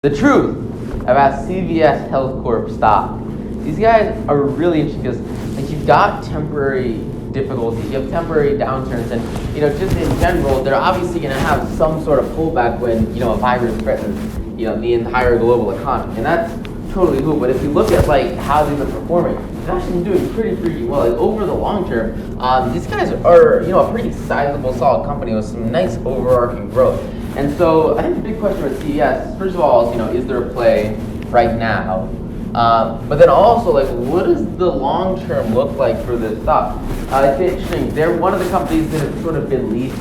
The truth about CVS Health Corp stock. These guys are really interesting because you've got temporary difficulties, you have temporary downturns, and just in general, they're obviously going to have some sort of pullback when a virus threatens the entire global economy, and that's totally cool. But if you look at how they've been performing, they're actually doing pretty well. Over the long term, these guys are a pretty sizable, solid company with some nice overarching growth. And so I think the big question with CVS, first of all, is there a play right now? But then also, what does the long term look like for this stock? It's interesting. They're one of the companies that have sort of been least,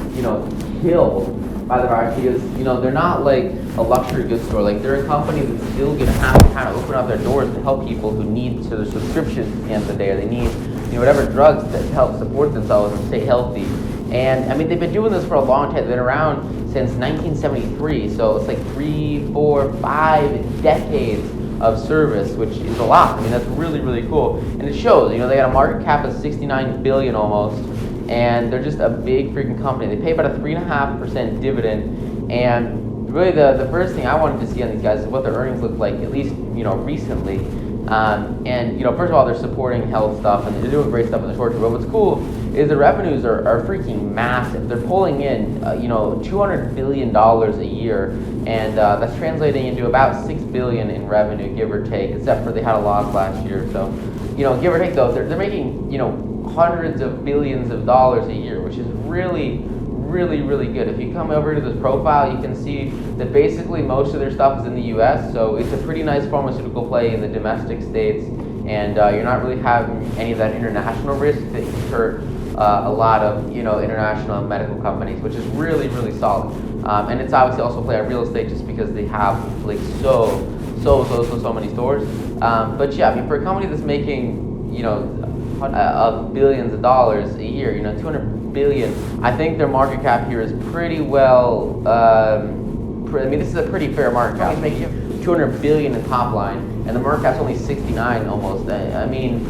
killed by the virus because, they're not like a luxury goods store. They're a company that's still going to have to kind of open up their doors to help people who need their subscriptions at the end of the day, or they need, whatever drugs that help support themselves and stay healthy. And I mean, they've been doing this for a long time. They've been around since 1973, so it's 3, 4, 5 decades of service, which is a lot. I mean, that's really cool, and it shows. They got a market cap of 69 billion almost, and they're just a big freaking company. They pay about a 3.5% dividend, and really the first thing I wanted to see on these guys is what their earnings look like, at least recently. And first of all, they're supporting health stuff, and they're doing great stuff in the short term. But what's cool is the revenues are freaking massive. They're pulling in $200 billion a year, and that's translating into about $6 billion in revenue, give or take. Except for they had a loss last year, so give or take though, they're making hundreds of billions of dollars a year, which is really good. If you come over to this profile, you can see that basically most of their stuff is in the U.S., so it's a pretty nice pharmaceutical play in the domestic states, and you're not really having any of that international risk that can hurt a lot of international medical companies, which is really solid. And it's obviously also play on real estate just because they have so many stores. But yeah, I mean, for a company that's making billions of dollars a year, 200 billion. I think their market cap here is pretty well. I mean, this is a pretty fair market cap. He's making 200 billion in top line, and the market cap's only 69 almost. I mean,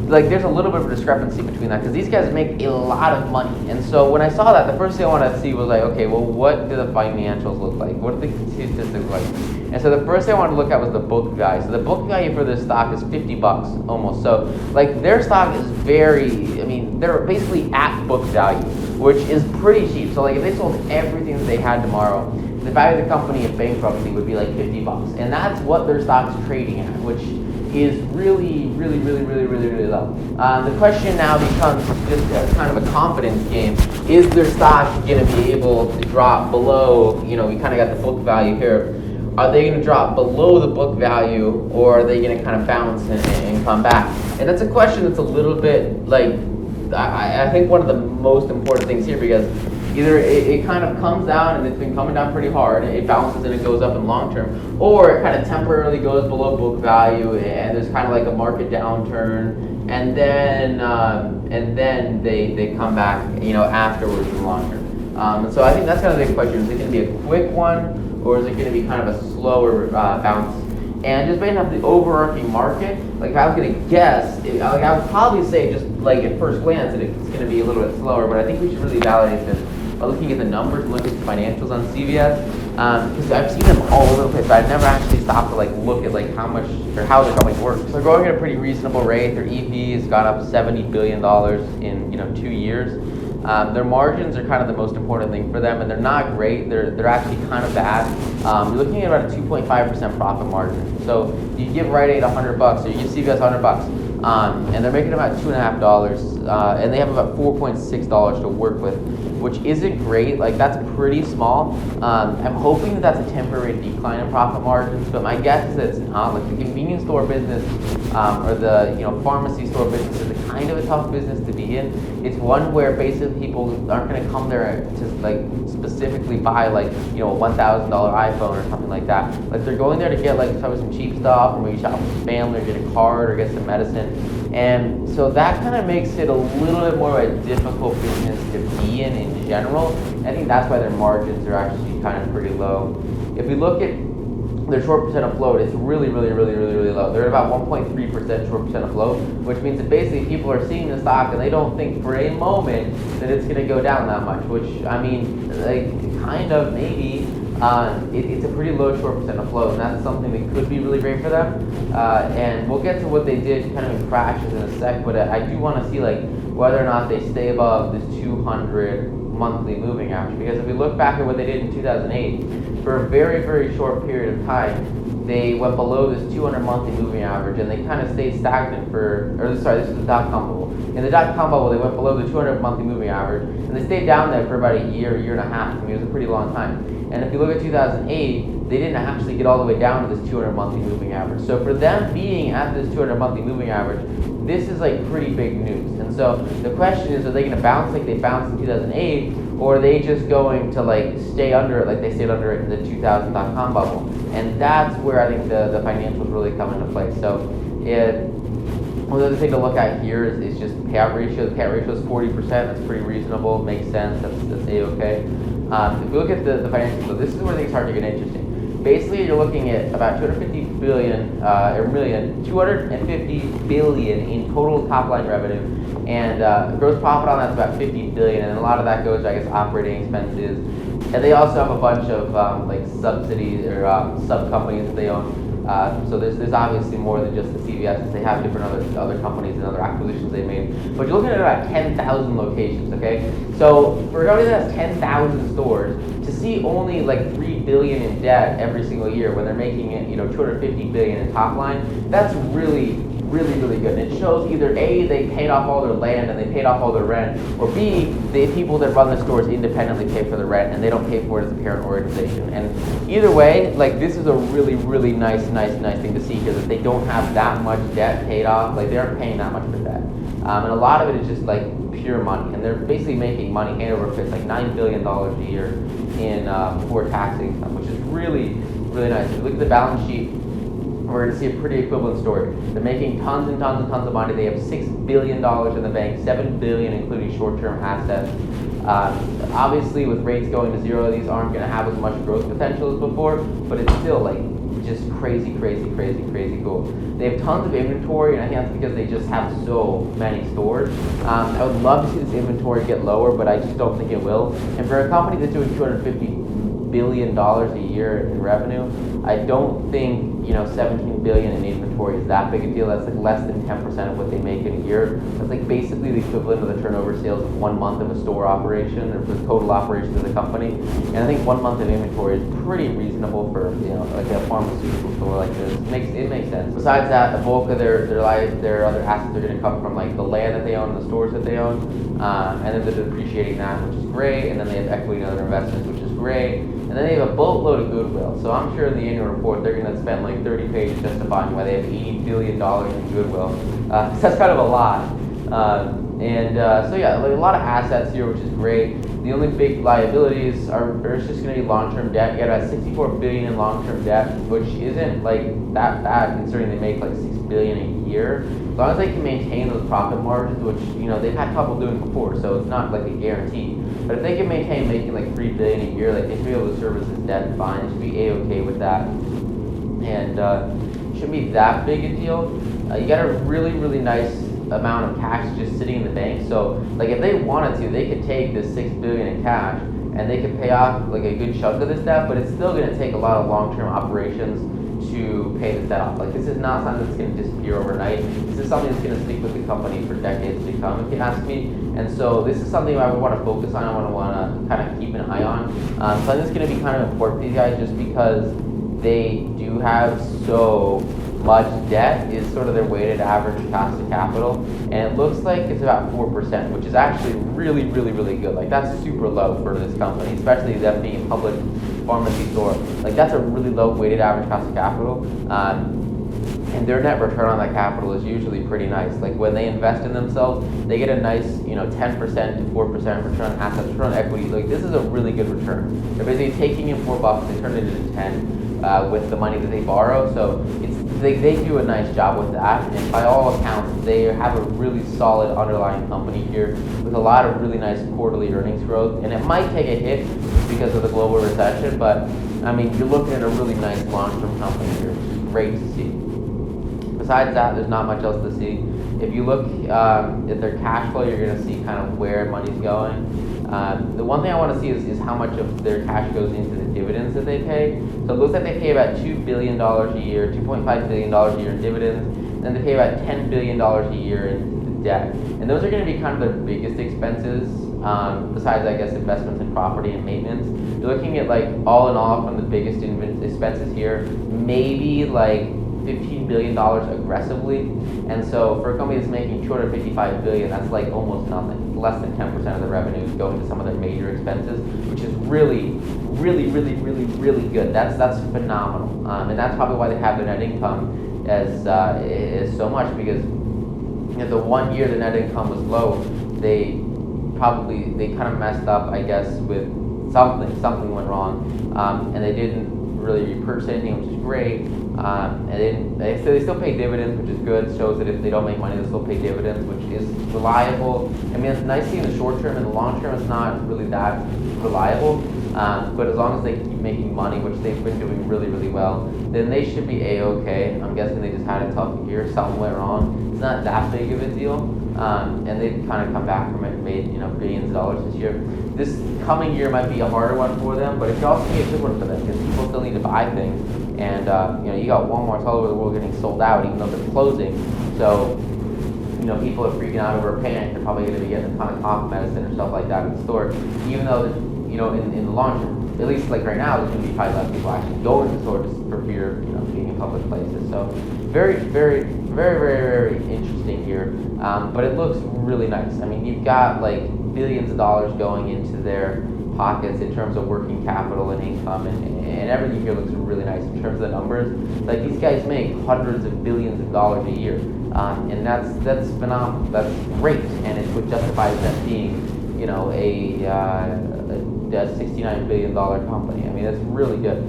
there's a little bit of a discrepancy between that because these guys make a lot of money. And so when I saw that, the first thing I wanted to see was okay, well, what do the financials look like? What do the statistics look like? And so the first thing I wanted to look at was the book value. So the book value for this stock is $50 almost. So their stock is they're basically at book value, which is pretty cheap. So if they sold everything that they had tomorrow, the value of the company in bankruptcy would be $50. And that's what their stock is trading at, which is really low. The question now becomes just kind of a confidence game. Is their stock going to be able to drop below, we kind of got the book value here. Are they going to drop below the book value, or are they going to kind of bounce and come back? And that's a question that's a little bit I think one of the most important things here, because either it kind of comes down and it's been coming down pretty hard, and it bounces and it goes up in long term, or it kind of temporarily goes below book value and there's kind of a market downturn, and then they come back afterwards in the long term. And so I think that's kind of the big question. Is it going to be a quick one, or is it going to be kind of a slower bounce? And just based on the overarching market, if I was going to guess, I would probably say just at first glance that it's going to be a little bit slower, but I think we should really validate this by looking at the numbers and looking at the financials on CVS, because I've seen them all over the place, but I've never actually stopped to look at how much or how the company works. So they're growing at a pretty reasonable rate. Their EP has gone up $70 billion in 2 years. Their margins are kind of the most important thing for them, and they're not great. They're actually kind of bad. You're looking at about a 2.5% profit margin. So you give Rite Aid $100, or you give CVS $100, and they're making about $2.50, and they have about $4.6 to work with, which isn't great. That's pretty small. I'm hoping that that's a temporary decline in profit margins, but my guess is that it's not. The convenience store business, or the pharmacy store business is a kind of a tough business to be in. It's one where basically people aren't going to come there to specifically buy a $1,000 iPhone or something like that. They're going there to get probably some cheap stuff, or maybe shop with some family, or get a card, or get some medicine. And so that kind of makes it a little bit more of a difficult business to be in general. I think that's why their margins are actually kind of pretty low. If we look at their short percent of float, it's really low. They're at about 1.3% short percent of float, which means that basically people are seeing the stock and they don't think for a moment that it's going to go down that much, which, I mean, kind of maybe, it's a pretty low short percent of float, and that's something that could be really great for them. And we'll get to what they did kind of in crashes in a sec, but I do want to see like whether or not they stay above this 200 monthly moving average. Because if we look back at what they did in 2008, for a very, very short period of time, they went below this 200 monthly moving average, and they kind of stayed stagnant this is the dot-com bubble. In the dot-com bubble, they went below the 200 monthly moving average, and they stayed down there for about a year and a half. I mean, it was a pretty long time. And if you look at 2008, they didn't actually get all the way down to this 200 monthly moving average. So for them being at this 200 monthly moving average, this is like pretty big news. And so the question is, are they going to bounce like they bounced in 2008, or are they just going to like stay under it like they stayed under it in the 2000 dot-com bubble? And that's where I think the financials really come into play. So one other thing to look at here is just payout ratio. The payout ratio is 40%. That's pretty reasonable. Makes sense. That's A-okay. If we look at the financials, so this is where things start to get interesting. Basically, you're looking at about 250 billion in total top line revenue, and gross profit on that's about 50 billion, and a lot of that goes to, I guess, operating expenses. And they also have a bunch of like subsidies or sub companies that they own. So there's obviously more than just the CVS. They have different other companies and other acquisitions they made. But you're looking at about 10,000 locations, okay? So for a company that has 10,000 stores, to see only like 3 billion in debt every single year when they're making it, 250 billion in top line, that's really good. And it shows either A, they paid off all their land and they paid off all their rent, or B, the people that run the stores independently pay for the rent and they don't pay for it as a parent organization. And either way, like, this is a really nice thing to see here, that they don't have that much debt paid off. Like, they aren't paying that much for debt. And a lot of it is just like pure money, and they're basically making money hand over fist, like $9 billion a year in before tax income, which is really nice. If you look at the balance sheet, we're going to see a pretty equivalent story. They're making tons of money. They have $6 billion in the bank, $7 billion including short-term assets. Obviously, with rates going to zero, these aren't going to have as much growth potential as before, but it's still like just crazy cool. They have tons of inventory, and I think that's because they just have so many stores. I would love to see this inventory get lower, but I just don't think it will. And for a company that's doing $250 billion a year in revenue, I don't think 17 billion in inventory is that big a deal. That's like less than 10% of what they make in a year. That's like basically the equivalent of the turnover sales of 1 month of a store operation, or the total operation of the company. And I think 1 month of inventory is pretty reasonable for like a pharmaceutical store like this. It makes sense. Besides that, the bulk of their other assets are going to come from like the land that they own, the stores that they own, and then they're depreciating that, which is great. And then they have equity and other investments, which is great. And then they have a boatload of goodwill. So I'm sure in the annual report they're going to spend like 30 pages justifying why they have $80 billion in goodwill. So that's kind of a lot. So yeah, like a lot of assets here, which is great. The only big liabilities are just going to be long-term debt. You got about 64 billion in long-term debt, which isn't like that bad considering they make like 6 billion a year. As long as they can maintain those profit margins, which they've had trouble doing before, so it's not like a guarantee. But if they can maintain making like 3 billion a year, like they should be able to service this debt fine. They should be a-okay with that, and shouldn't be that big a deal. You got a really nice amount of cash just sitting in the bank. So like if they wanted to, they could take this 6 billion in cash and they could pay off like a good chunk of this debt, but it's still going to take a lot of long-term operations to pay this debt off. Like, this is not something that's going to disappear overnight. This is something that's going to stick with the company for decades to come, if you ask me. And so this is something I would want to focus on. I want to kind of keep an eye on. So I think it's going to be kind of important for these guys, just because they do have so much debt. Is sort of their weighted average cost of capital, and it looks like it's about 4%, which is actually really good. Like, that's super low for this company, especially them being a public pharmacy store. Like, that's a really low weighted average cost of capital, and their net return on that capital is usually pretty nice. Like, when they invest in themselves, they get a nice 10% to 4% return on assets, return on equity. Like, this is a really good return. They're basically taking in $4, they turn it into 10 with the money that they borrow. So they do a nice job with that, and by all accounts, they have a really solid underlying company here with a lot of really nice quarterly earnings growth. And it might take a hit because of the global recession, but I mean, you're looking at a really nice long-term company here, which is great to see. Besides that, there's not much else to see. If you look at their cash flow, you're going to see kind of where money's going. The one thing I want to see is how much of their cash goes into the dividends that they pay. So it looks like they pay about $2 billion a year, $2.5 billion a year in dividends, and they pay about $10 billion a year in debt. And those are going to be kind of their biggest expenses, besides, I guess, investments in property and maintenance. You're looking at, like, all in all, from the biggest expenses here, maybe like $15 billion aggressively. And so for a company that's making $255 billion, that's like almost nothing. Less than 10% of the revenues go into some of their major expenses, which is really, really, really, really, really good. That's phenomenal. And that's probably why they have their net income as so much, because the 1 year the net income was low, they kind of messed up, I guess, with something went wrong, and they didn't really repurchase anything, which is great. And they still pay dividends, which is good. It shows that if they don't make money, they still pay dividends, which is reliable. I mean, it's nice to see in the short term. In the long term, it's not really that reliable. But as long as they keep making money, which they've been doing really, really well, then they should be a-okay. I'm guessing they just had a tough year. Something went wrong. It's not that big of a deal. And they've kind of come back from it and made, billions of dollars this year. This coming year might be a harder one for them, but it could also be a good one for them, because people still need to buy things. And you got Walmart's all over the world getting sold out, even though they're closing. So people are freaking out over a panic. They're probably going to be getting a ton of cough medicine or stuff like that in the store. Even though in the long term, at least like right now, there's going to be probably less people actually going to the store just for fear of being in public places. So very, very, very, very, very interesting here. But it looks really nice. I mean, you've got like billions of dollars going into their pockets in terms of working capital and income, and everything here looks really nice in terms of the numbers. Like, these guys make hundreds of billions of dollars a year, and that's phenomenal. That's great, and it's what justifies them being, a $69 billion company. I mean, that's really good.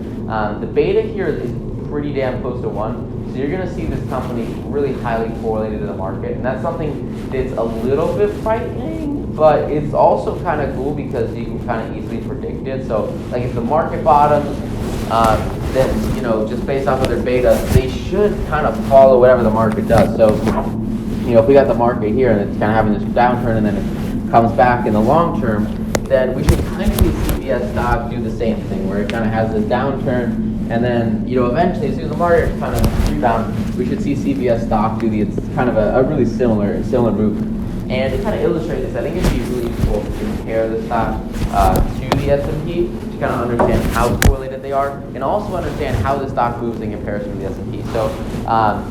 The beta here is pretty damn close to 1. So you're going to see this company really highly correlated to the market, and that's something that's a little bit frightening, but it's also kind of cool because you can kind of easily predict it. So, like, if the market bottoms, then, just based off of their beta, they should kind of follow whatever the market does. So, if we got the market here and it's kind of having this downturn and then it comes back in the long term, then we should kind of see CVS stock do the same thing, where it kind of has this downturn, and then, eventually, as soon as the market kind of rebound, we should see CVS stock do it's kind of a really similar move. And to kind of illustrate this, I think it'd be really useful to compare the stock to the S&P to kind of understand how correlated they are, and also understand how the stock moves in comparison to the S&P. So,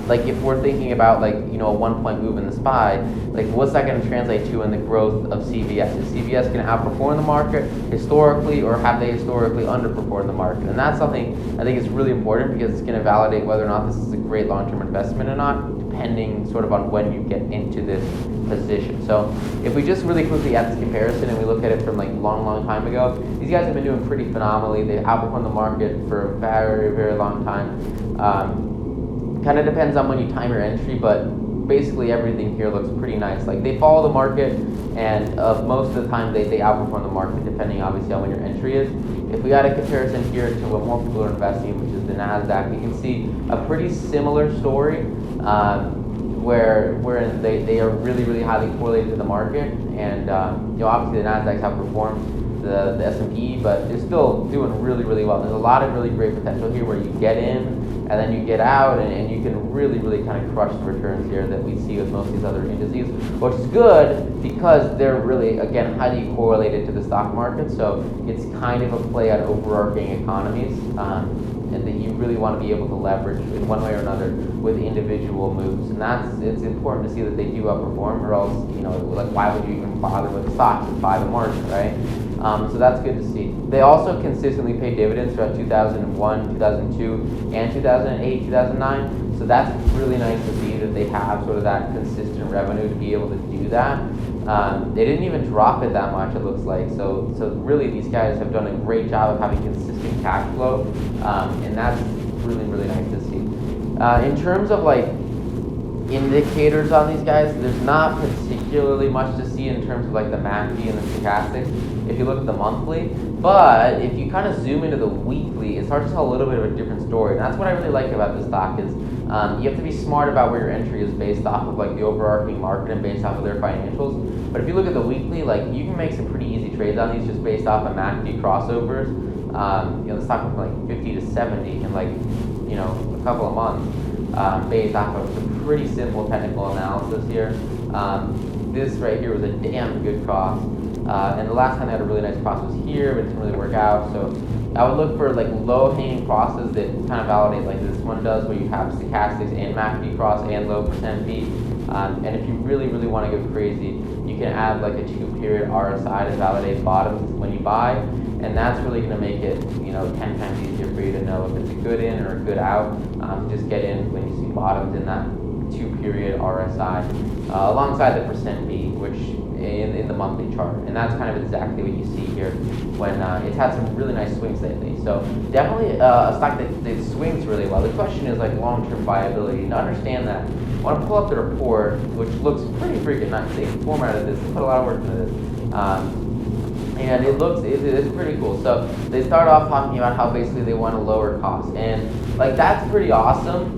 like, if we're thinking about, like, a 1-point move in the SPY, like, what's that going to translate to in the growth of CVS? Is CVS going to outperform the market historically, or have they historically underperformed the market? And that's something I think is really important, because it's going to validate whether or not this is a great long-term investment or not, depending sort of on when you get into this position. So if we just really quickly add this comparison and we look at it from like long time ago, these guys have been doing pretty phenomenally. They outperformed the market for a very, very long time. Kind of depends on when you time your entry, but basically everything here looks pretty nice. Like, they follow the market, and most of the time they outperform the market, depending obviously on when your entry is. If we got a comparison here to what more people are investing in, which is the NASDAQ, you can see a pretty similar story, where they are really, really highly correlated to the market, and obviously the NASDAQ's outperformed the S&P, but they're still doing really, really well. There's a lot of really great potential here where you get in and then you get out, and you can really, really kind of crush the returns here that we see with most of these other indices, which is good because they're really, again, highly correlated to the stock market. So it's kind of a play on overarching economies, and that you really want to be able to leverage in one way or another with individual moves. And it's important to see that they do outperform, or else, like, why would you even bother with the stocks and buy the market, right? So that's good to see. They also consistently pay dividends throughout 2001, 2002, and 2008, 2009. So that's really nice to see that they have sort of that consistent revenue to be able to do that. They didn't even drop it that much, it looks like. So really, these guys have done a great job of having consistent cash flow, and that's really, really nice to see. In terms of like indicators on these guys, there's not particularly much to see in terms of like the MACD and the stochastics. if you look at the monthly. But if you kind of zoom into the weekly, it starts to tell a little bit of a different story. And that's what I really like about this stock is you have to be smart about where your entry is based off of like the overarching market and based off of their financials. But if you look at the weekly, like you can make some pretty easy trades on these just based off of MACD crossovers. The stock went from like 50 to 70 in like a couple of months based off of some pretty simple technical analysis here. This right here was a damn good cross. And the last time they had a really nice cross was here, but it didn't really work out. So I would look for like low-hanging crosses that kind of validate like this one does, where you have stochastics and MACD cross and low percent beat. And if you really, really want to go crazy, you can add like a 2-period RSI to validate bottoms when you buy, and that's really going to make it 10 times easier for you to know if it's a good in or a good out. Just get in when you see bottoms in that 2-period RSI alongside the percent beat, which in the monthly chart, and that's kind of exactly what you see here when it's had some really nice swings lately. So definitely a stock that swings really well. The question is like long-term viability. To understand that, I want to pull up the report, which looks pretty freaking nice. They formatted this, they put a lot of work into this, and it's pretty cool. So they start off talking about how basically they want to lower costs, and like that's pretty awesome.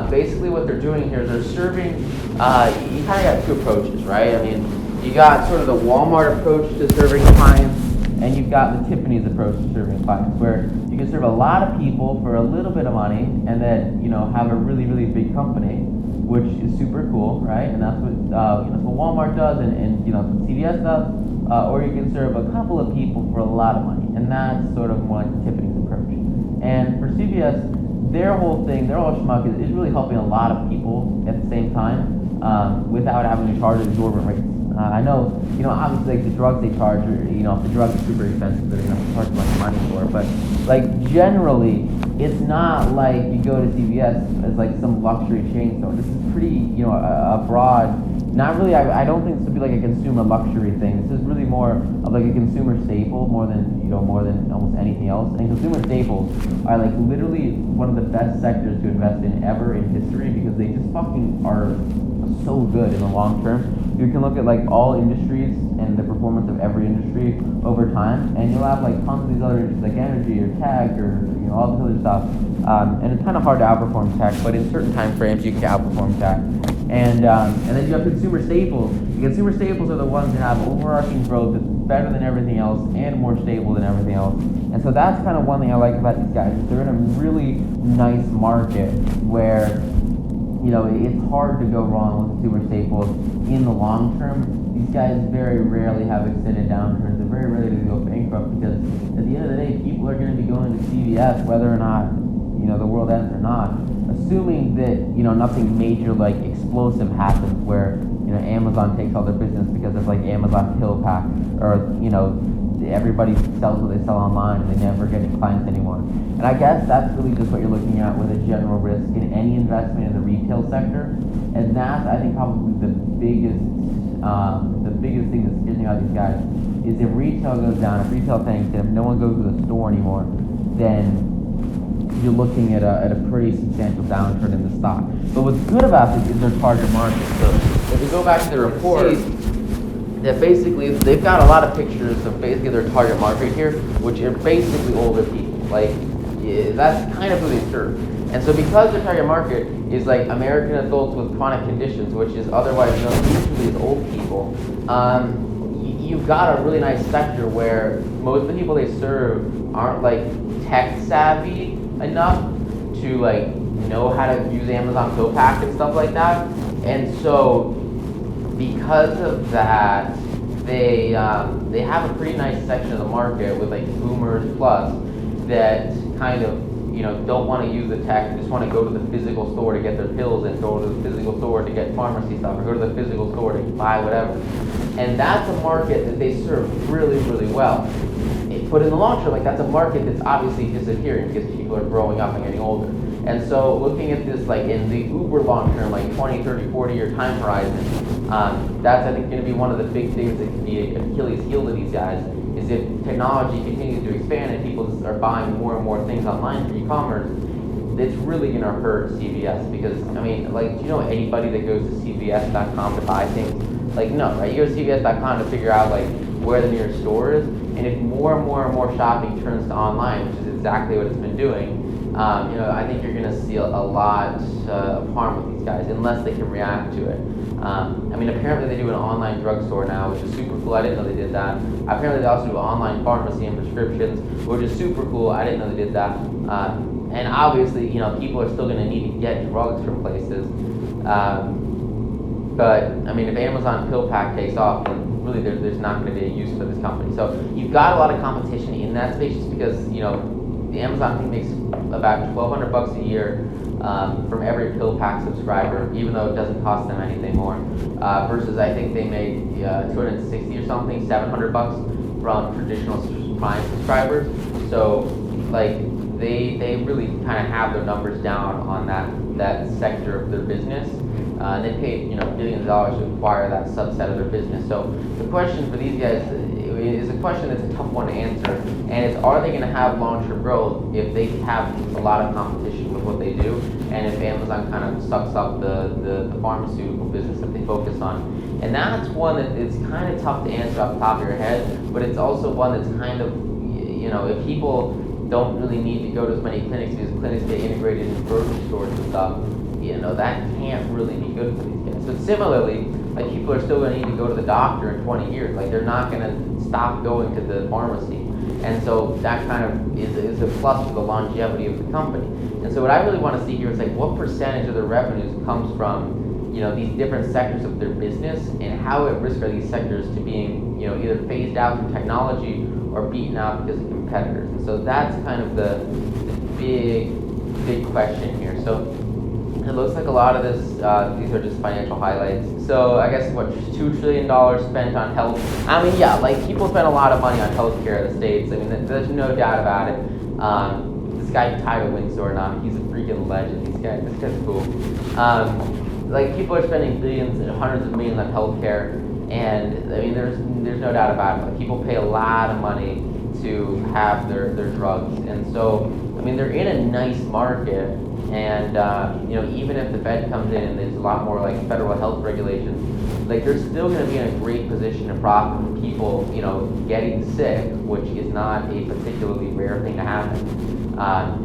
Basically what they're doing here is they're serving, you kind of got two approaches, right? I mean, you got sort of the Walmart approach to serving clients, and you've got the Tiffany's approach to serving clients, where you can serve a lot of people for a little bit of money, and then have a really, really big company, which is super cool, right? And that's what what Walmart does, and CVS does, or you can serve a couple of people for a lot of money, and that's sort of more like the Tiffany's approach. And for CVS, their whole schmuck is really helping a lot of people at the same time without having to charge exorbitant rates. I know, obviously like the drugs they charge, or, if the drugs are super expensive, they're going to charge a bunch of money for it. But like generally, it's not like you go to CVS as like some luxury chain store. This is pretty, a broad. Not really. I don't think this would be like a consumer luxury thing. This is really more of like a consumer staple, more than almost anything else. And consumer staples are like literally one of the best sectors to invest in ever in history, because they just fucking are so good in the long term. You can look at like all industries and the performance of every industry over time, and you'll have like tons of these other industries like energy or tech or all this other stuff. And it's kind of hard to outperform tech, but in certain time frames you can outperform tech. And then you have consumer staples. The consumer staples are the ones that have overarching growth that's better than everything else and more stable than everything else. And so that's kind of one thing I like about these guys. They're in a really nice market where it's hard to go wrong with consumer staples in the long term. These guys very rarely have extended downturns. They're very rarely to go bankrupt, because at the end of the day, people are going to be going to CVS whether or not the world ends or not, assuming that nothing major like explosive happens where Amazon takes all their business because of like Amazon pill pack, or everybody sells what they sell online and they never get any clients anymore. And I guess that's really just what you're looking at with a general risk in any investment in the retail sector. And that's, I think, probably the biggest thing that scares me about these guys is if retail goes down, if retail tanks, if no one goes to the store anymore, then you're looking at a pretty substantial downturn in the stock. But what's good about this is their target market. So if we go back to the report, that basically they've got a lot of pictures of basically their target market here, which are basically older people. Like that's kind of who they serve. And so because their target market is like American adults with chronic conditions, which is otherwise known usually as old people, you've got a really nice sector where most of the people they serve aren't like tech savvy enough to like know how to use Amazon PillPack and stuff like that. And so because of that, they have a pretty nice section of the market with like boomers plus that kind of don't want to use the tech, just want to go to the physical store to get their pills, and go to the physical store to get pharmacy stuff, or go to the physical store to buy whatever. And that's a market that they serve really, really well. But in the long term, like that's a market that's obviously disappearing because people are growing up and getting older. And so looking at this like in the uber long term, like 20, 30, 40 year time horizon, that's I think going to be one of the big things that can be an Achilles heel to these guys, is if technology continues to expand and people are buying more and more things online for e-commerce, it's really going to hurt CVS. Because, I mean, like, do you know anybody that goes to CVS.com to buy things? Like, no, right? You go to CVS.com to figure out, like, where the nearest store is. And if more and more and more shopping turns to online, which is exactly what it's been doing, I think you're going to see a lot of harm with these guys unless they can react to it. Apparently they do an online drugstore now, which is super cool. I didn't know they did that. Apparently they also do online pharmacy and prescriptions, which is super cool. I didn't know they did that. And obviously, people are still going to need to get drugs from places. But if Amazon PillPack takes off, then really there's not going to be a use for this company. So you've got a lot of competition in that space, just because the Amazon thing makes about $1,200 a year from every PillPack subscriber, even though it doesn't cost them anything more. Versus I think they make $260 or something, $700 from traditional Prime subscribers. So they really kind of have their numbers down on that sector of their business. And they paid billions of dollars to acquire that subset of their business. So the question for these guys is a question that's a tough one to answer, and it's, are they going to have long-term growth if they have a lot of competition with what they do, and if Amazon kind of sucks up the pharmaceutical business that they focus on? And that's one that is kind of tough to answer off the top of your head, but it's also one that's kind of, if people don't really need to go to as many clinics, because clinics get integrated in grocery stores and stuff, that can't really be good for these guys. So similarly, people are still going to need to go to the doctor in 20 years. They're not going to stop going to the pharmacy. And so that kind of is a plus for the longevity of the company. And so what I really want to see here is what percentage of the revenues comes from these different sectors of their business, and how at risk are these sectors to being either phased out through technology or beaten out because of competitors. And so that's kind of the big question here. So it looks like a lot of this, these are just financial highlights. So I guess $2 trillion spent on health. People spend a lot of money on healthcare in the States. There's no doubt about it. This guy Tyler Windsor, he's a freaking legend. This guy's cool. People are spending billions and hundreds of millions on healthcare, and there's no doubt about it. People pay a lot of money to have their drugs, and so they're in a nice market. And even if the Fed comes in and there's a lot more federal health regulations, they're still going to be in a great position to profit from people getting sick, which is not a particularly rare thing to happen.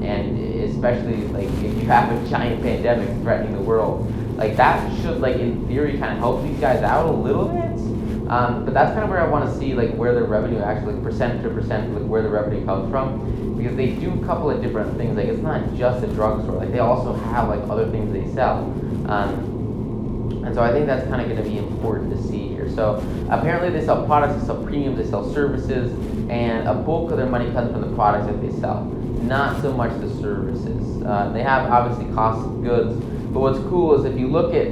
And especially if you have a giant pandemic threatening the world, that should in theory kind of help these guys out a little bit. But that's kind of where I want to see where their revenue actually percent to percent where the revenue comes from. Because they do a couple of different things. It's not just a drugstore. They also have other things they sell. And so I think that's kind of going to be important to see here. So apparently they sell products, they sell premiums, they sell services, and a bulk of their money comes from the products that they sell, not so much the services. They have obviously cost of goods, but what's cool is if you look at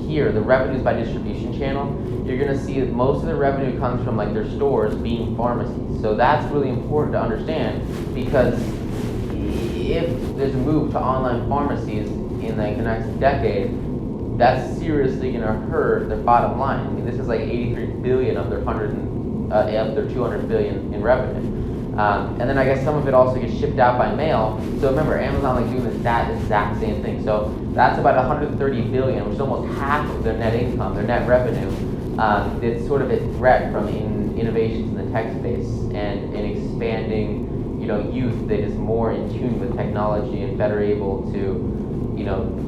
here, the revenues by distribution channel, you're going to see that most of the revenue comes from their stores being pharmacies. So that's really important to understand, because if there's a move to online pharmacies in the next decade, that's seriously going to hurt their bottom line. This is $83 billion of their 200 billion in revenue. And then I guess some of it also gets shipped out by mail. So remember, Amazon doing that exact same thing. So that's about 130 billion, which is almost half of their net income, their net revenue. It's sort of a threat from innovations in the tech space and expanding, youth that is more in tune with technology and better able to,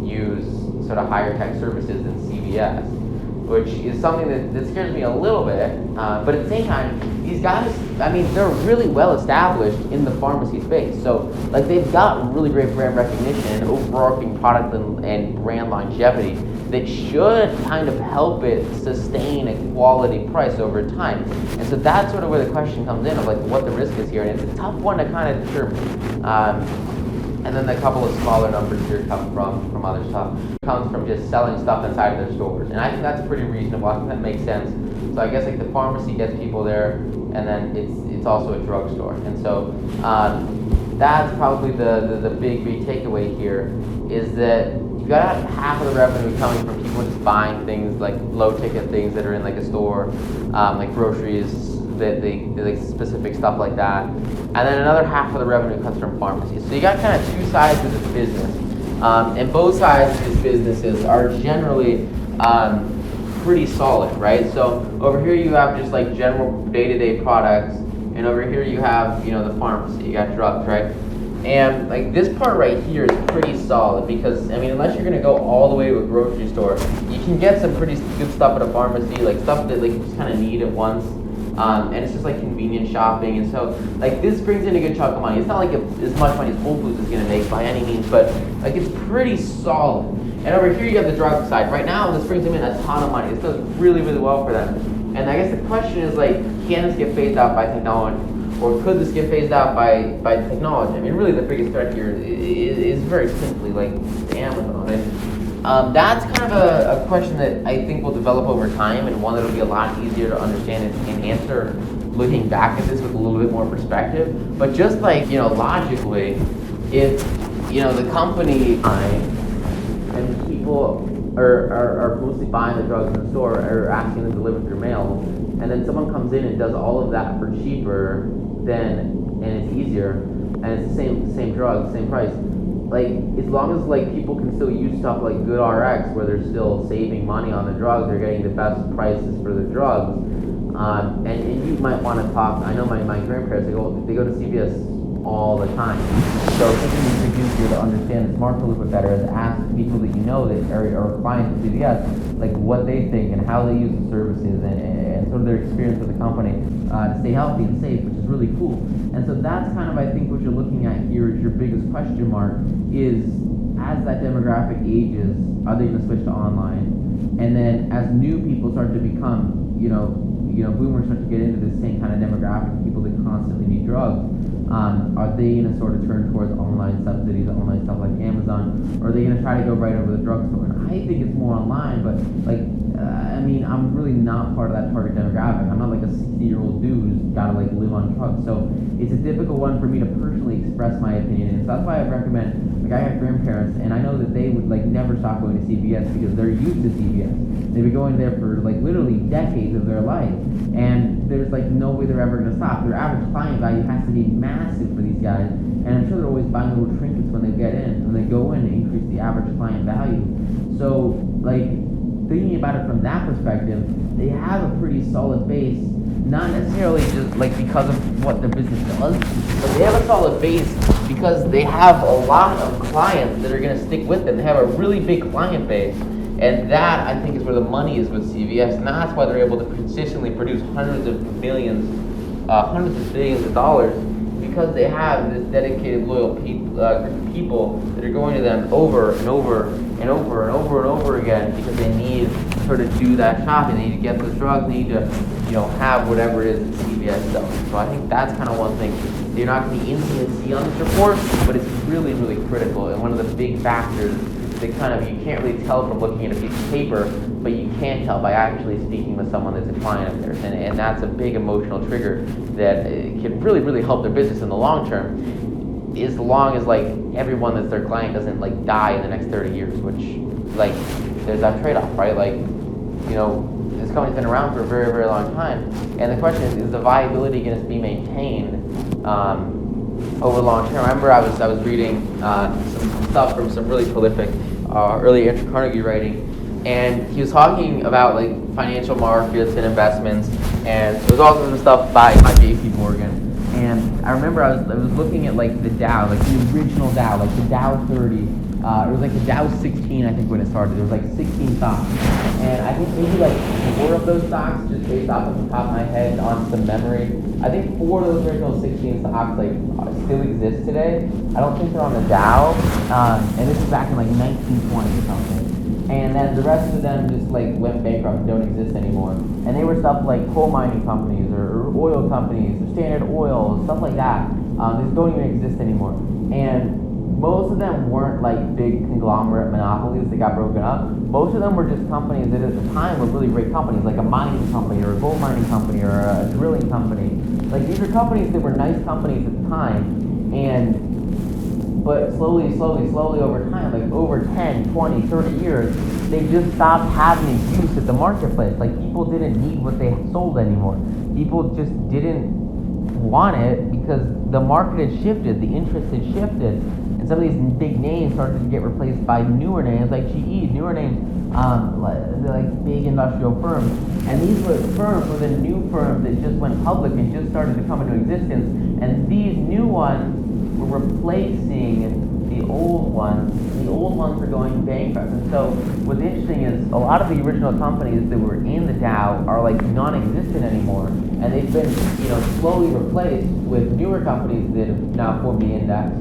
use sort of higher tech services than CVS, which is something that scares me a little bit. But at the same time, these guys, they're really well established in the pharmacy space. So they've got really great brand recognition and overarching product and brand longevity that should kind of help it sustain a quality price over time. And so that's sort of where the question comes in of what the risk is here. And it's a tough one to kind of determine. And then a couple of smaller numbers here come from other stuff. It comes from just selling stuff inside of their stores. And I think that's pretty reasonable. I think that makes sense. So I guess the pharmacy gets people there, and then it's also a drugstore. And so that's probably the big takeaway here, is that you've got half of the revenue coming from people just buying things, low ticket things that are in a store, groceries, that they specific stuff like that. And then another half of the revenue comes from pharmacies. So you got kind of two sides to this business. And both sides of these businesses are generally pretty solid, right? So over here you have just like general day-to-day products, and over here you have, the pharmacy, you got drugs, right? And like this part right here is pretty solid because, unless you're gonna go all the way to a grocery store, you can get some pretty good stuff at a pharmacy, like stuff that like you just kind of need at once. And it's just like convenient shopping, and so like this brings in a good chunk of money. It's not like as much money as Whole Foods is gonna make by any means, but like it's pretty solid. And over here you have the drug side. Right now this brings them in a ton of money. This does really, really well for them. And I guess the question is like, can this get phased out by technology? Or could this get phased out by technology? Really the biggest threat here is very simply like Amazon. And that's kind of a question that I think will develop over time, and one that will be a lot easier to understand and answer looking back at this with a little bit more perspective. But just like, logically, if, the company and people are mostly buying the drugs in the store or asking them to deliver through mail, and then someone comes in and does all of that for cheaper, and it's easier, and it's the same drug, same price. Like, as long as like people can still use stuff like GoodRx, where they're still saving money on the drugs, they're getting the best prices for the drugs. And you might want to talk. I know my grandparents, they go to CVS all the time. So something you could use here to understand this market a little bit better is ask people that you know that are clients of CVS, like what they think and how they use the services and sort of their experience with the company to stay healthy and safe, which is really cool. And so that's kind of, I think, what you're looking at here is your biggest question mark is, as that demographic ages, are they going to switch to online? And then as new people start to become, boomers start to get into this same kind of demographic, people that constantly need drugs, are they going to sort of turn towards online subsidies, online stuff like Amazon, or are they going to try to go right over the drugstore? And I think it's more online, but I'm really not part of that target demographic. I'm not like a 60-year-old dude who's got to like live on drugs. So it's a difficult one for me to personally express my opinion. And so that's why I recommend, like I have grandparents, and I know that they would like never stop going to CVS because they're used to CVS. They've been going there for like literally decades of their life. And there's like no way they're ever going to stop. Their average client value has to be massive for these guys. And I'm sure they're always buying little trinkets when they get in, when they go in to increase the average client value. So like, thinking about it from that perspective, they have a pretty solid base, not necessarily just like because of what their business does, but they have a solid base because they have a lot of clients that are going to stick with them. They have a really big client base, and that I think is where the money is with CVS, and that's why they're able to consistently produce hundreds of billions of dollars, because they have this dedicated, loyal group of people that are going to them over and over and over and over and over again because they need to sort of do that shopping. They need to get those drugs. They need to, have whatever it is that CVS sells. So I think that's kind of one thing that you're not going to instantly see on this report, but it's really, really critical and one of the big factors that kind of you can't really tell from looking at a piece of paper, but you can tell by actually speaking with someone that's a client of theirs, and that's a big emotional trigger that can really, really help their business in the long term, as long as like everyone that's their client doesn't like die in the next 30 years, which like there's that trade-off, right? Like, this company's been around for a very, very long time, and the question is the viability going to be maintained over the long term? I remember I was reading some stuff from some really prolific early Andrew Carnegie writing, and he was talking about like financial markets and investments, and there was also some stuff by JP Morgan. And I remember I was looking at like the Dow, like the original Dow, like the Dow 30. It was like the Dow 16, I think, when it started. There was like 16 stocks, and I think maybe like 4 of those stocks, just based off of the top of my head on some memory, I think 4 of those original 16 stocks like still exist today. I don't think they're on the Dow, and this is back in like 1920 or something. And then the rest of them just like went bankrupt and don't exist anymore. And they were stuff like coal mining companies or oil companies or Standard Oil, stuff like that. These don't even exist anymore. And most of them weren't like big conglomerate monopolies that got broken up. Most of them were just companies that at the time were really great companies, like a mining company or a gold mining company or a drilling company. Like these are companies that were nice companies at the time, but slowly over time, like over 10, 20, 30 years, they just stopped having a use at the marketplace. Like people didn't need what they sold anymore. People just didn't want it because the market had shifted, the interest had shifted. And some of these big names started to get replaced by newer names like GE, newer names, like big industrial firms. And these were firms were the new firms that just went public and just started to come into existence. And these new ones were replacing the old ones. The old ones were going bankrupt. And so what's interesting is a lot of the original companies that were in the Dow are like non-existent anymore. And they've been, slowly replaced with newer companies that have now formed the index.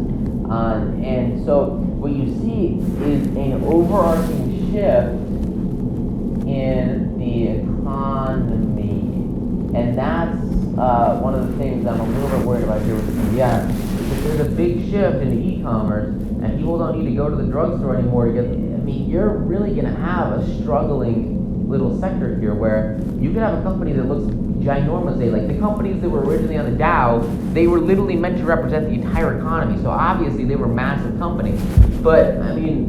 And so what you see is an overarching shift in the economy. And that's one of the things I'm a little bit worried about here with CVS. There's a big shift into e-commerce, and people don't need to go to the drugstore anymore to get. You're really going to have a struggling little sector here where you can have a company that looks ginormous. Like the companies that were originally on the Dow, they were literally meant to represent the entire economy. So obviously they were massive companies, but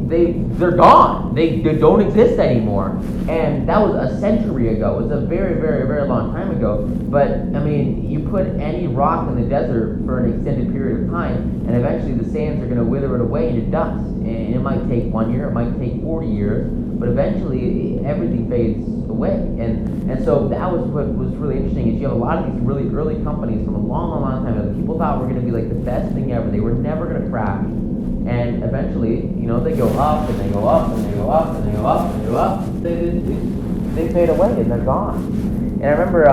they're gone. They don't exist anymore. And that was a century ago. It was a very, very, very long time ago. But you put any rock in the desert for an extended period of time, and eventually the sands are going to wither it away into dust. And it might take 1 year, it might take 40 years, but eventually everything fades away. And so that was what was really interesting is you have a lot of these really early companies from a long, long time ago. People thought were going to be like the best thing ever. They were never going to crash. And eventually, they go up and they go up and they go up and they go up and they go up. They fade away and they're gone. And I remember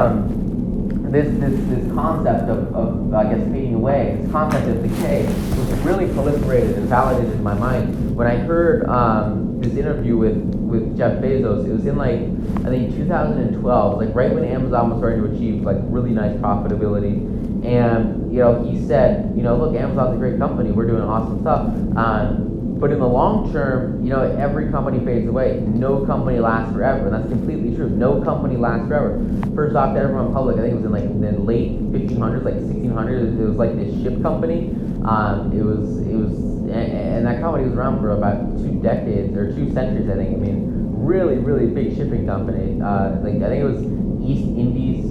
this concept of I guess fading away, this concept of decay was really proliferated and validated in my mind when I heard this interview with Jeff Bezos. It was in I think 2012, like right when Amazon was starting to achieve like really nice profitability. And he said, look, Amazon's a great company, we're doing awesome stuff. But in the long term, every company fades away. No company lasts forever, and that's completely true. No company lasts forever. First stock that ever went public, I think it was in the late 1500s, like 1600s. It was like this ship company. It was, and that company was around for about 2 decades or 2 centuries, I think. Really, really big shipping company. I think it was East Indies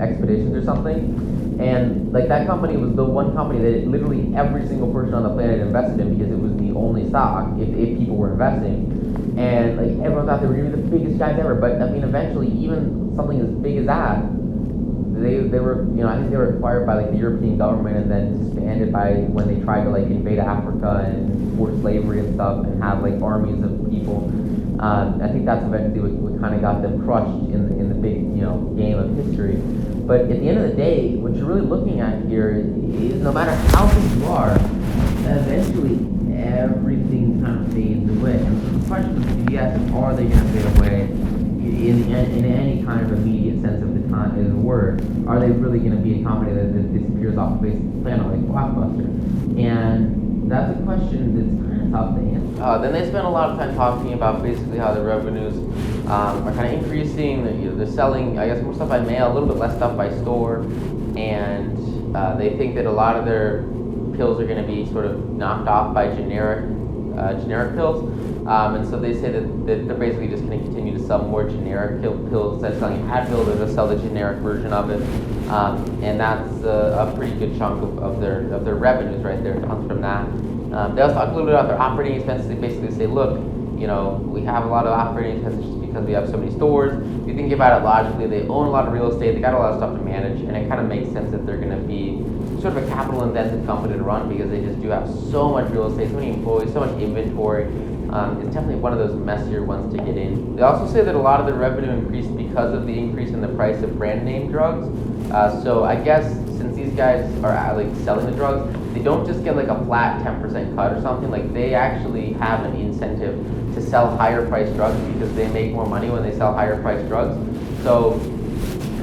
Expeditions or something. And that company was the one company that literally every single person on the planet invested in because it was the only stock if people were investing. And everyone thought they were going to be the biggest guys ever. But eventually, even something as big as that, they were I think they were acquired by the European government and then disbanded by when they tried to invade Africa and force slavery and stuff and have armies of people. I think that's eventually what kind of got them crushed in the big game of history. But at the end of the day, what you're really looking at here is no matter how big you are, eventually everything kind of fades away. And so the question of CVS is, are they going to fade away in any kind of immediate sense of the word? Are they really going to be a company that disappears off the face of the planet like Blockbuster? And that's a question that's kind of tough to answer. Then they spend a lot of time talking about basically how the revenues are kind of increasing. They're selling, I guess, more stuff by mail, a little bit less stuff by store, and they think that a lot of their pills are going to be sort of knocked off by generic pills, and so they say that they're basically just going to continue to sell more generic pills. Instead of selling Advil, they'll just sell the generic version of it, and that's a pretty good chunk of their revenues right there. It comes from that. They also talk a little bit about their operating expenses. They basically say, look, we have a lot of operating expenses just because we have so many stores. If you think about it logically, they own a lot of real estate, they got a lot of stuff to manage, and it kind of makes sense that they're going to be sort of a capital-intensive company to run because they just do have so much real estate, so many employees, so much inventory. It's definitely one of those messier ones to get in. They also say that a lot of the revenue increased because of the increase in the price of brand name drugs. So I guess since these guys are selling the drugs, they don't just get a flat 10% cut or something. They actually have an incentive to sell higher priced drugs because they make more money when they sell higher priced drugs. So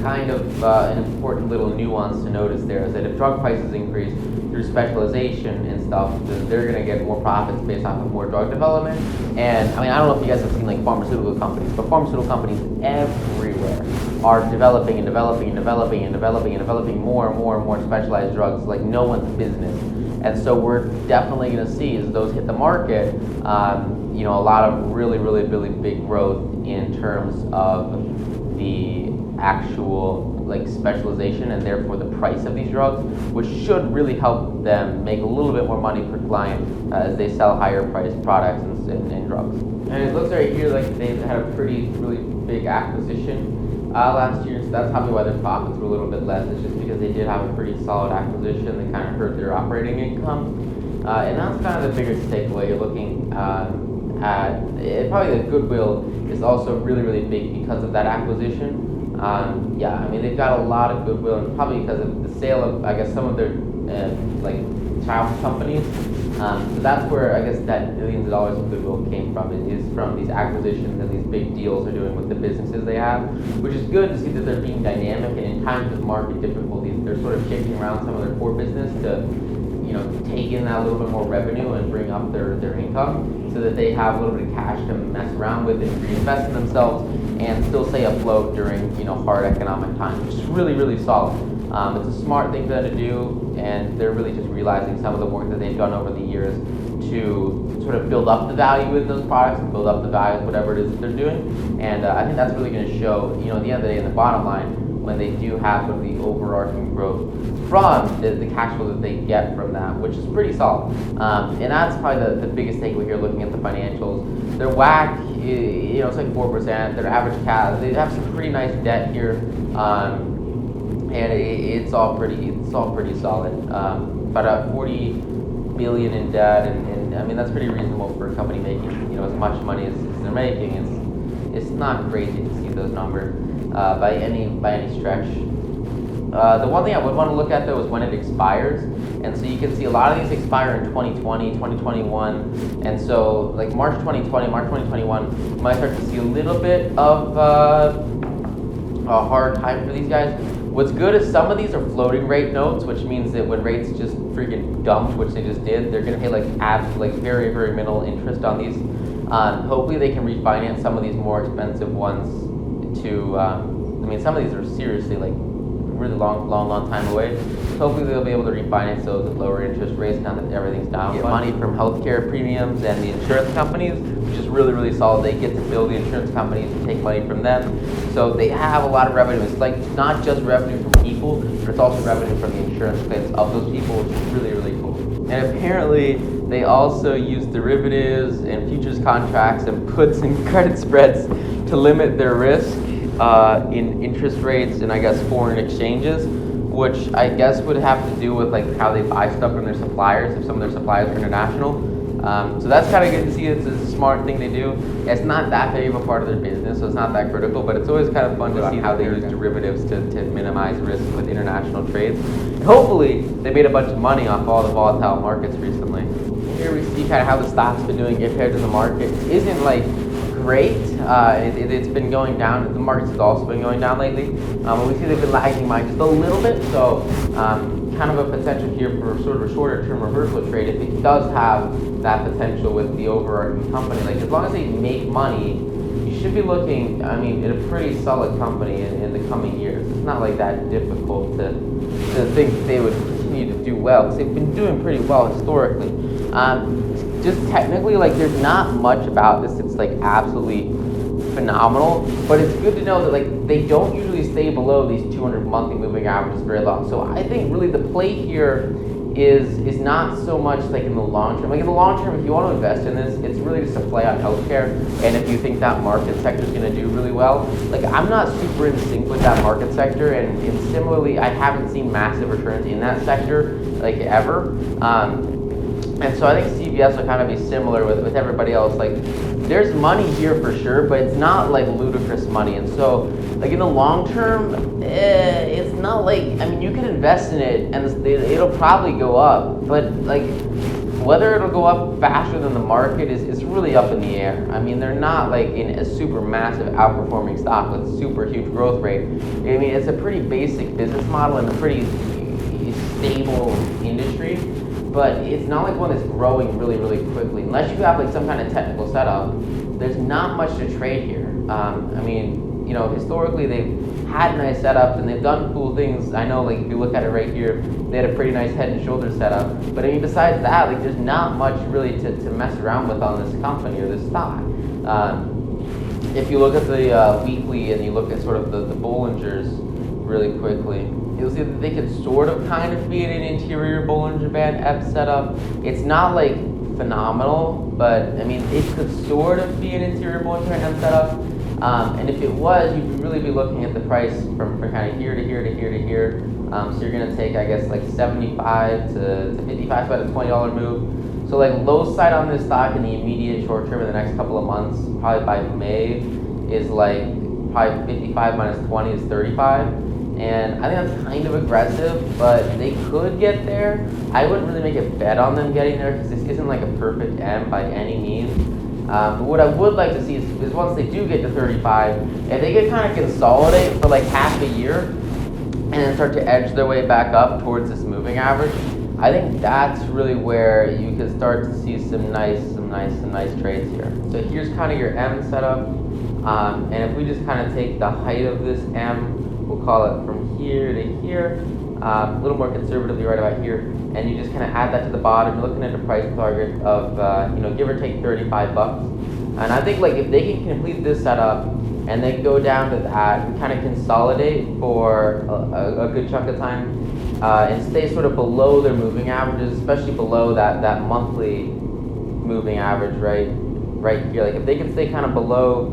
kind of an important little nuance to notice there is that if drug prices increase through specialization and stuff, then they're going to get more profits based off of more drug development. And I don't know if you guys have seen pharmaceutical companies, but pharmaceutical companies everywhere are developing more and more specialized drugs like no one's business. And so we're definitely going to see as those hit the market, a lot of really, really, really big growth in terms of the actual like specialization and therefore the price of these drugs, which should really help them make a little bit more money per client as they sell higher priced products and drugs. And it looks right here like they've had a really big acquisition last year, so that's probably why their profits were a little bit less. It's just because they did have a pretty solid acquisition. They kind of hurt their operating income. And that's kind of the biggest takeaway. You're looking at it, probably the goodwill is also really big because of that acquisition. Yeah, I mean they've got a lot of goodwill, and probably because of the sale of, I guess, some of their like child companies. So that's where I guess that millions of dollars of goodwill came from. It is from these acquisitions and these big deals they're doing with the businesses they have, which is good to see that they're being dynamic, and in times of market difficulties, they're sort of shifting around some of their core business to, you know, take in that little bit more revenue and bring up their income so that they have a little bit of cash to mess around with and reinvest in themselves and still stay afloat during, you know, hard economic times, which is really solid. It's a smart thing for them to do, and they're really just realizing some of the work that they've done over the years to sort of build up the value in those products and build up the value of whatever it is that they're doing. And I think that's really going to show, you know, at the end of the day, in the bottom line, when they do have sort of the overarching growth from the cash flow that they get from that, which is pretty solid. And that's probably the biggest takeaway here looking at the financials. Their WACC, you know, it's like 4%. Their average cap, they have some pretty nice debt here. And it's all pretty solid. About 40 billion in debt, and I mean that's pretty reasonable for a company making, you know, as much money as they're making. It's not crazy to see those numbers by any stretch. The one thing I would want to look at though is when it expires, and so you can see a lot of these expire in 2020, 2021, and so like March 2020, March 2021, you might start to see a little bit of a hard time for these guys. What's good is some of these are floating rate notes, which means that when rates just freaking dump, which they just did, they're going to pay like very minimal interest on these. Hopefully they can refinance some of these more expensive ones to, I mean some of these are seriously like really long time away. Hopefully they'll be able to refinance those at lower interest rates now that everything's down. Get money from healthcare premiums and the insurance companies, which is really solid. They get to bill the insurance companies and take money from them. So they have a lot of revenue. It's like not just revenue from people, but it's also revenue from the insurance claims of those people, which is really cool. And apparently they also use derivatives and futures contracts and puts and credit spreads to limit their risk in interest rates and I guess foreign exchanges, which I guess would have to do with like how they buy stuff from their suppliers, if some of their suppliers are international. So that's kind of good to see. It's a smart thing they do. It's not that big of a part of their business, so it's not that critical, but it's always kind of fun to see how they use derivatives to minimize risk with international trades. And hopefully they made a bunch of money off all the volatile markets recently. Here we see kind of how the stock's been doing compared to the market. It isn't like great. It's been going down. The markets has also been going down lately. We see they've been lagging mine just a little bit, so kind of a potential here for sort of a shorter term reversal trade if it does have that potential with the overarching company. Like as long as they make money, you should be looking, I mean, at a pretty solid company in the coming years. It's not like that difficult to think that they would continue to do well, because they've been doing pretty well historically. Just technically, like there's not much about this that's like absolutely phenomenal, but it's good to know that like they don't usually stay below these 200 monthly moving averages very long. So I think really the play here is not so much like in the long term. Like in the long term, if you want to invest in this, it's really just a play on healthcare. And if you think that market sector is going to do really well, like I'm not super in sync with that market sector, and similarly, I haven't seen massive returns in that sector like ever. And so I think CVS will kind of be similar with everybody else. Like there's money here for sure, but it's not like ludicrous money. And so like in the long term, it's not like, I mean, you can invest in it and it'll probably go up, but like whether it'll go up faster than the market is really up in the air. I mean, they're not like in a super massive outperforming stock with super huge growth rate. I mean, it's a pretty basic business model and a pretty stable industry. But it's not like one that's growing really quickly. Unless you have like some kind of technical setup, there's not much to trade here. I mean, you know, historically they've had nice setups and they've done cool things. I know, like if you look at it right here, they had a pretty nice head and shoulders setup. But I mean, besides that, like there's not much really to mess around with on this company or this stock. if you look at the weekly and you look at sort of the Bollingers really quickly, you'll see that they could sort of kind of be in an interior Bollinger Band F setup. It's not like phenomenal, but I mean, it could sort of be an interior Bollinger Band M setup. And if it was, you'd really be looking at the price from kind of here to here to here to here. So you're going to take, I guess, like 75 to 55, about a $20 move. So like low side on this stock in the immediate short term in the next couple of months, probably by May, is like probably 55 minus 20 is 35. And I think that's kind of aggressive, but they could get there. I wouldn't really make a bet on them getting there because this isn't like a perfect M by any means. But what I would like to see is once they do get to 35, if they can kind of consolidate for like half a year and then start to edge their way back up towards this moving average, I think that's really where you can start to see some nice trades here. So here's kind of your M setup, and if we just kind of take the height of this M, we'll call it from here to here, a little more conservatively right about here, and you just kind of add that to the bottom. You're looking at a price target of give or take 35 bucks. And I think like if they can complete this setup and they go down to that and kind of consolidate for a good chunk of time and stay sort of below their moving averages, especially below that monthly moving average right here. Like if they can stay kind of below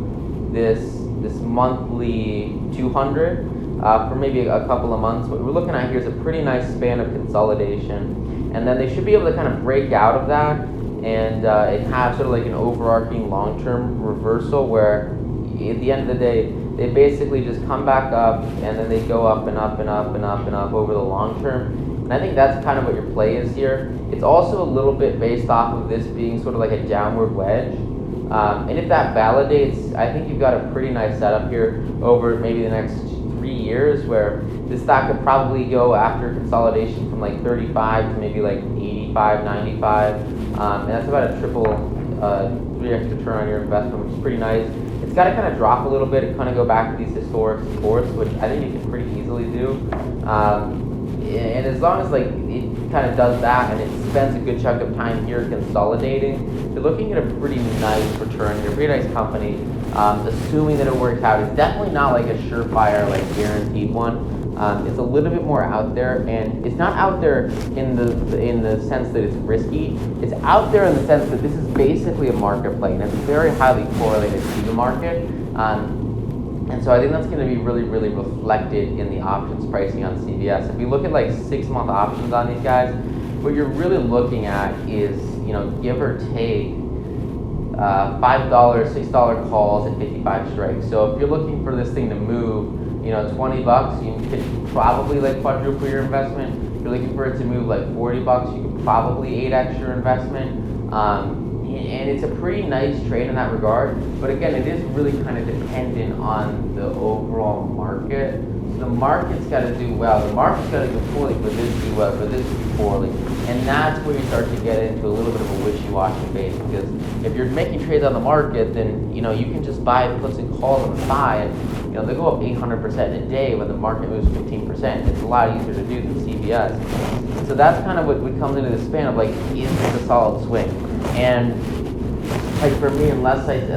this monthly 200 for maybe a couple of months, what we're looking at here is a pretty nice span of consolidation, and then they should be able to kind of break out of that and have sort of like an overarching long-term reversal where at the end of the day they basically just come back up and then they go up and up and up and up and up over the long term. And I think that's kind of what your play is here. It's also a little bit based off of this being sort of like a downward wedge. And if that validates, I think you've got a pretty nice setup here over maybe the next 3 years where this stock could probably go after consolidation from like 35 to maybe like 85, 95. And that's about a triple 3x return on your investment, which is pretty nice. It's got to kind of drop a little bit and kind of go back to these historic supports, which I think you can pretty easily do. And as long as like it kind of does that and it spends a good chunk of time here consolidating, you're looking at a pretty nice return here, a pretty nice company, assuming that it works out. It's definitely not like a surefire, like guaranteed one. It's a little bit more out there, and it's not out there in the sense that it's risky. It's out there in the sense that this is basically a market play, and it's very highly correlated to the market. And so I think that's going to be really, really reflected in the options pricing on CVS. If we look at like 6-month options on these guys, what you're really looking at is, give or take $5, $6 calls at 55 strikes. So if you're looking for this thing to move, 20 bucks, you could probably like quadruple your investment. If you're looking for it to move like 40 bucks, you could probably 8x your investment. And it's a pretty nice trade in that regard. But again, it is really kind of dependent on the overall market. So the market's got to do well. The market's got to do poorly for this to do well, for this to do poorly. And that's where you start to get into a little bit of a wishy-washy base. Because if you're making trades on the market, then you can just buy puts and calls on the side. They go up 800% in a day when the market moves 15%. It's a lot easier to do than CVS. So that's kind of what comes into the span of like, is this a solid swing? And like for me, unless if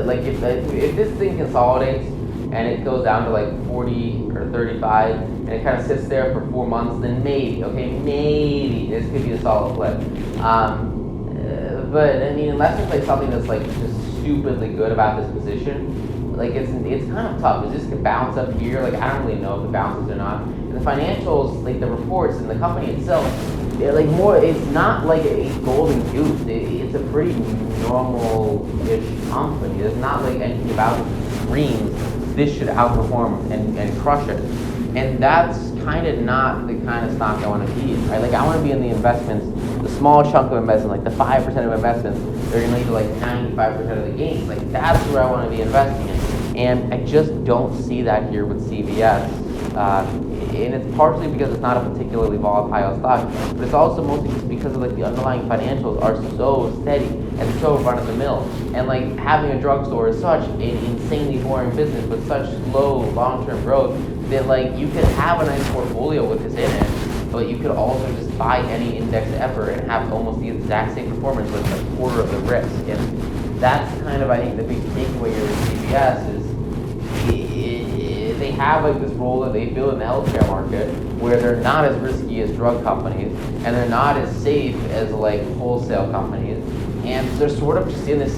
this thing consolidates and it goes down to like 40 or 35 and it kind of sits there for 4 months, then maybe this could be a solid flip. But I mean, unless it's like something that's like just stupidly good about this position, like it's kind of tough. Is this could bounce up here? Like I don't really know if it bounces or not. And the financials, like the reports and the company itself, it's not like a golden goose. It's a pretty normal-ish company. There's not like anything about it that screams this should outperform and crush it. And that's kind of not the kind of stock I want to be in, right? Like I want to be in the investments, the small chunk of investment, like the 5% of investments, they're going to lead to like 95% of the gains. Like that's where I want to be investing in. And I just don't see that here with CVS. And it's partially because it's not a particularly volatile stock, but it's also mostly just because of like the underlying financials are so steady and so run-of-the-mill. And like having a drugstore is such an insanely boring business with such slow long-term growth that like you could have a nice portfolio with this in it, but you could also just buy any index ever and have almost the exact same performance with a quarter of the risk. And that's kind of, I think, the big takeaway here with CVS is they have like this role that they fill in the healthcare market where they're not as risky as drug companies and they're not as safe as like wholesale companies, and they're sort of just in this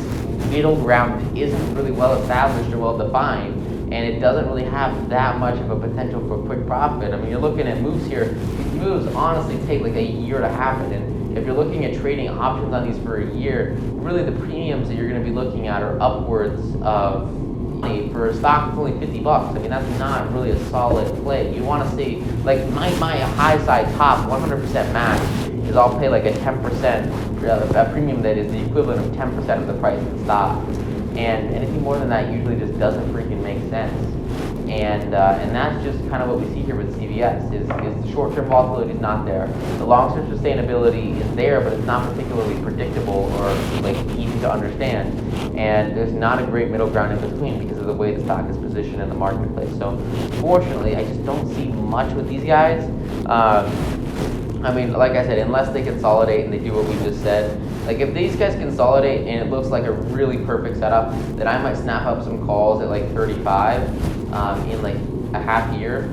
middle ground that isn't really well established or well defined, and it doesn't really have that much of a potential for quick profit. I mean, you're looking at moves here. These moves honestly take like a year to happen, and if you're looking at trading options on these for a year, really the premiums that you're going to be looking at are upwards of, for a stock that's only $50. I mean, that's not really a solid play. You want to see, like, my high side top 100% match is I'll pay like a 10% a premium that is the equivalent of 10% of the price of the stock. And anything more than that usually just doesn't freaking make sense. And that's just kind of what we see here with CVS, is the short-term volatility is not there. The long-term sustainability is there, but it's not particularly predictable or like easy to understand. And there's not a great middle ground in between because of the way the stock is positioned in the marketplace. So fortunately, I just don't see much with these guys. I mean, like I said, unless they consolidate and they do what we just said, like if these guys consolidate and it looks like a really perfect setup, then I might snap up some calls at like 35 in like a half year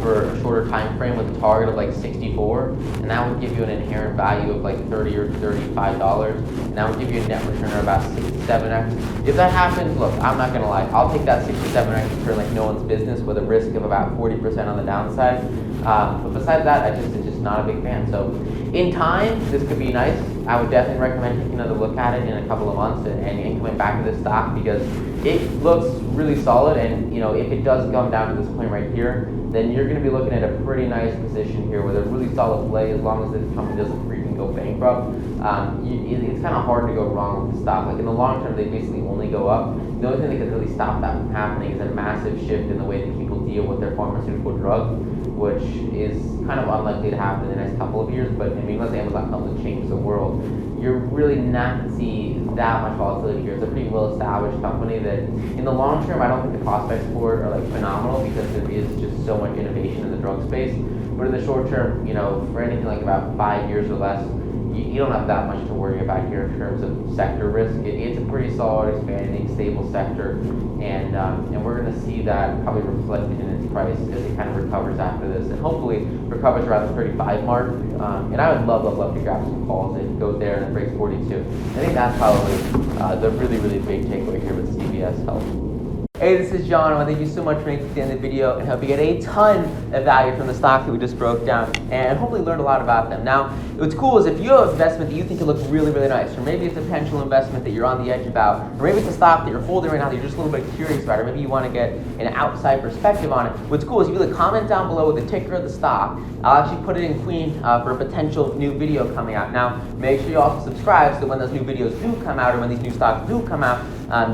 for a shorter time frame with a target of like 64, and that would give you an inherent value of like $30 or $35, and that would give you a net return of about 67x. If that happens, look, I'm not gonna lie, I'll take that 67x return like no one's business with a risk of about 40% on the downside. But besides that, it's just not a big fan. So in time, this could be nice. I would definitely recommend taking another look at it in a couple of months and coming back to this stock, because it looks really solid. And you know, if it does come down to this point right here, then you're going to be looking at a pretty nice position here with a really solid play, as long as this company doesn't freaking go bankrupt. It's kind of hard to go wrong with the stock. Like in the long term, they basically only go up. The only thing that could really stop that from happening is a massive shift in the way that people deal with their pharmaceutical drugs, which is kind of unlikely to happen in the next couple of years. But I mean, unless Amazon comes and changes the world, you're really not going to see that much volatility here. It's a pretty well-established company that, in the long term, I don't think the prospects for it are like phenomenal, because there is just so much innovation in the drug space. But in the short term, you know, for anything like about 5 years or less, you don't have that much to worry about here in terms of sector risk. It's a pretty solid, expanding, stable sector, and we're going to see that probably reflected in its price as it kind of recovers after this, and hopefully recovers around the 35 mark. And I would love to grab some calls if it goes there and it breaks 42. I think that's probably the really big takeaway here with CVS Health. Hey, this is John. I want to thank you so much for making it to the end of the video, and hope you get a ton of value from the stock that we just broke down, and hopefully learned a lot about them. Now, what's cool is if you have an investment that you think could look really nice, or maybe it's a potential investment that you're on the edge about, or maybe it's a stock that you're holding right now that you're just a little bit curious about, or maybe you want to get an outside perspective on it, what's cool is you either comment down below with the ticker of the stock. I'll actually put it in Queen for a potential new video coming out. Now, make sure you also subscribe so when those new videos do come out, or when these new stocks do come out,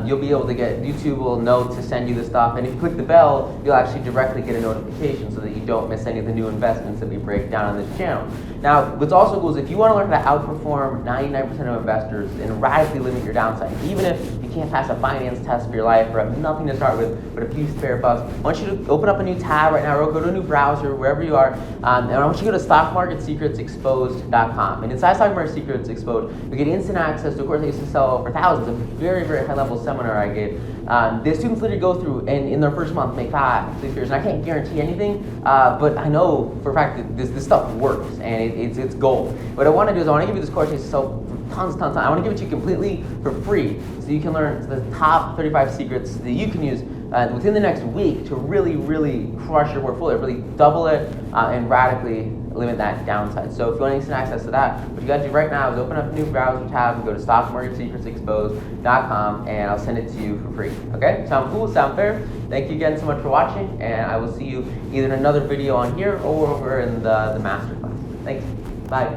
you'll be able to get, YouTube will know to send you the stuff, and if you click the bell, you'll actually directly get a notification so that you don't miss any of the new investments that we break down on this channel. Now, what's also cool is if you want to learn how to outperform 99% of investors and radically limit your downside, even if you can't pass a finance test for your life or have nothing to start with but a few spare bucks, I want you to open up a new tab right now, or go to a new browser, wherever you are, and I want you to go to stockmarketsecretsexposed.com. And inside Stock Market Secrets Exposed, you get instant access to a course I used to sell for thousands, a very high-level seminar I gave. The students literally go through and in their first month make 5-6 figures, and I can't guarantee anything, but I know for a fact that this stuff works, and it's gold. What I want to do is I want to give you this course I used to sell for tons of time. I want to give it to you completely for free, so you can learn the top 35 secrets that you can use within the next week to really crush your portfolio, really double it, and radically limit that downside. So if you want instant access to that, what you got to do right now is open up a new browser tab and go to stockmarketsecretsexposed.com, and I'll send it to you for free. Okay? Sound cool? Sound fair? Thank you again so much for watching, and I will see you either in another video on here or over in the masterclass. Thanks. Bye.